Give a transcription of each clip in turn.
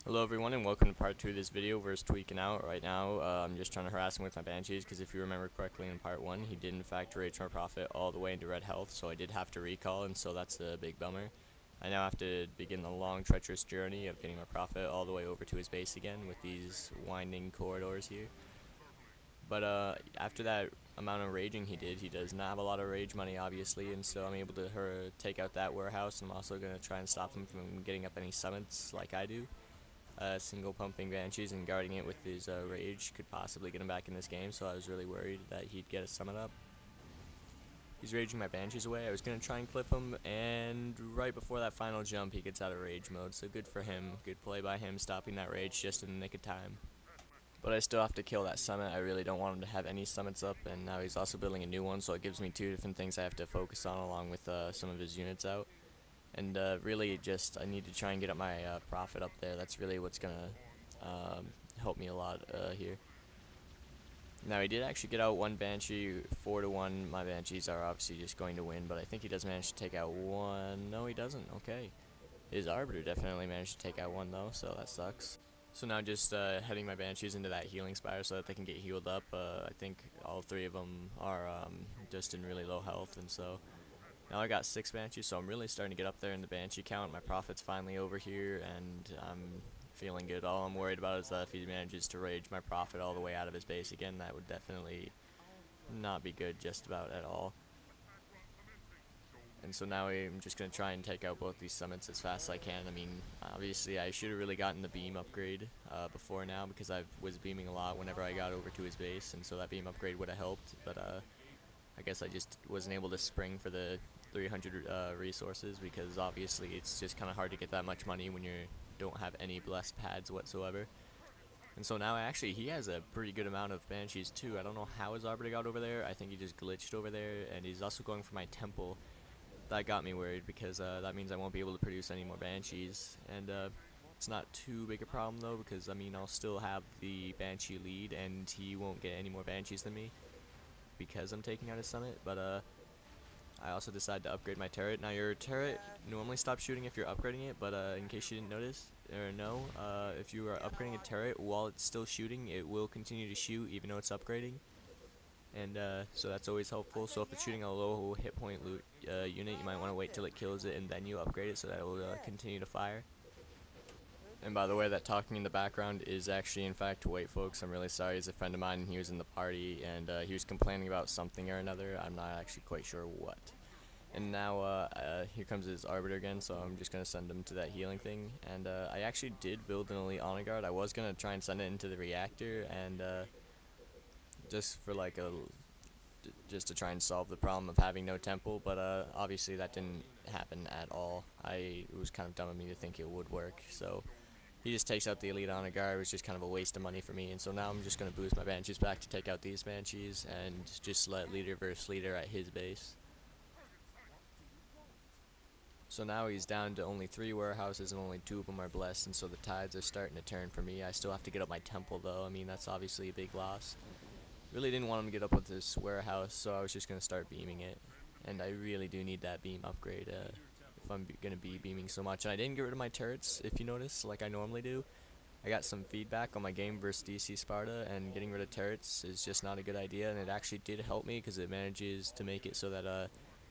Hello everyone and welcome to part 2 of this video where it's tweaking out. Right now I'm just trying to harass him with my banshees because if you remember correctly in part 1 he did in fact rage my prophet all the way into red health, so I did have to recall, and so that's a big bummer. I now have to begin the long treacherous journey of getting my prophet all the way over to his base again with these winding corridors here. But after that amount of raging he did, he does not have a lot of rage money obviously, and so I'm able to take out that warehouse, and I'm also going to try and stop him from getting up any summits like I do. Single pumping banshees and guarding it with his rage could possibly get him back in this game, so I was really worried that he'd get a summit up. He's raging my banshees away. I was going to try and clip him, and right before that final jump he gets out of rage mode, so good for him. Good play by him, stopping that rage just in the nick of time. But I still have to kill that summit. I really don't want him to have any summits up, and now he's also building a new one, so it gives me two different things I have to focus on along with some of his units out. And really just I need to try and get up my profit up there. That's really what's gonna help me a lot here. Now he did actually get out one Banshee, 4-1. My Banshees are obviously just going to win, but I think he does manage to take out one. No, he doesn't. Okay. His Arbiter definitely managed to take out one though, so that sucks. So now just heading my Banshees into that healing spire so that they can get healed up. I think all three of them are just in really low health, and so now I got 6 Banshees, so I'm really starting to get up there in the Banshee count. My profit's finally over here, and I'm feeling good. All I'm worried about is that if he manages to rage my profit all the way out of his base again, that would definitely not be good just about at all. And so now I'm just going to try and take out both these summits as fast as I can. I mean, obviously I should have really gotten the beam upgrade before now, because I was beaming a lot whenever I got over to his base, and so that beam upgrade would have helped, but I guess I just wasn't able to spring for the 300 resources, because obviously it's just kind of hard to get that much money when you don't have any blessed pads whatsoever. And so now actually he has a pretty good amount of Banshees too. I don't know how his Arbiter got over there. I think he just glitched over there, and he's also going for my temple. That got me worried, because that means I won't be able to produce any more Banshees, and it's not too big a problem though, because I mean I'll still have the Banshee lead and he won't get any more Banshees than me because I'm taking out his summit. But I also decided to upgrade my turret. Now your turret normally stops shooting if you're upgrading it, but in case you didn't notice or know, if you are upgrading a turret while it's still shooting, it will continue to shoot even though it's upgrading. And so that's always helpful. So if it's shooting a low hit point unit, you might want to wait till it kills it and then you upgrade it so that it will continue to fire. And by the way, that talking in the background is actually in fact Wait folks. I'm really sorry. He's a friend of mine and he was in the party, and he was complaining about something or another. I'm not actually quite sure what. And now here comes his Arbiter again, so I'm just going to send him to that healing thing. And I actually did build an Elite Honor Guard. I was going to try and send it into the reactor, and just for like just to try and solve the problem of having no temple, but obviously that didn't happen at all. It was kind of dumb of me to think it would work, so he just takes out the Elite Honor Guard. It was just kind of a waste of money for me, and so now I'm just going to boost my Banshees back to take out these Banshees and just let leader versus leader at his base. So now he's down to only 3 warehouses and only 2 of them are blessed, and so the tides are starting to turn for me. I still have to get up my temple though. I mean, that's obviously a big loss. Really didn't want him to get up with this warehouse, so I was just going to start beaming it. And I really do need that beam upgrade if I'm going to be beaming so much. And I didn't get rid of my turrets, if you notice, like I normally do. I got some feedback on my game versus DC Sparta, and getting rid of turrets is just not a good idea. And it actually did help me, because it manages to make it so that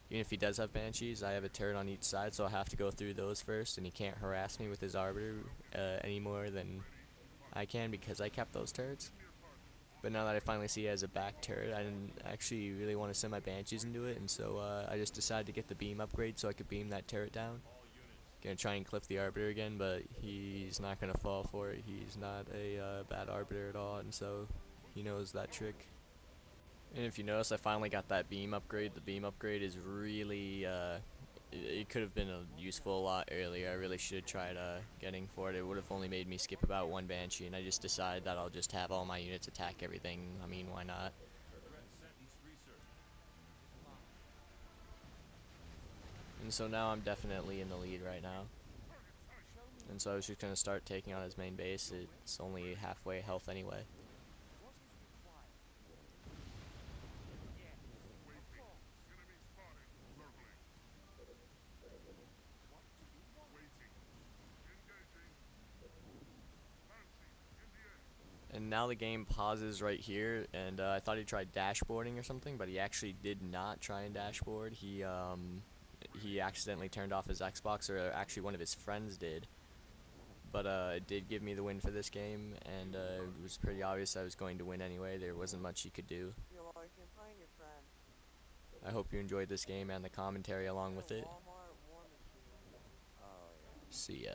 even if he does have Banshees, I have a turret on each side, so I have to go through those first, and he can't harass me with his Arbiter any more than I can, because I kept those turrets. But now that I finally see he has a back turret, I didn't actually really want to send my Banshees into it, and so I just decided to get the beam upgrade so I could beam that turret down. Gonna try and clip the Arbiter again, but he's not gonna fall for it. He's not a bad Arbiter at all, and so he knows that trick. And if you notice, I finally got that beam upgrade. The beam upgrade is really it could have been useful a lot earlier. I really should have tried getting for it. It would have only made me skip about 1 Banshee, and I just decided that I'll just have all my units attack everything. I mean, why not? And so now I'm definitely in the lead right now. And so I was just going to start taking on his main base. It's only halfway health anyway. And now the game pauses right here, and I thought he tried dashboarding or something, but he actually did not try and dashboard. He accidentally turned off his Xbox, or actually one of his friends did. But it did give me the win for this game, and it was pretty obvious I was going to win anyway. There wasn't much he could do. I hope you enjoyed this game and the commentary along with it. See ya.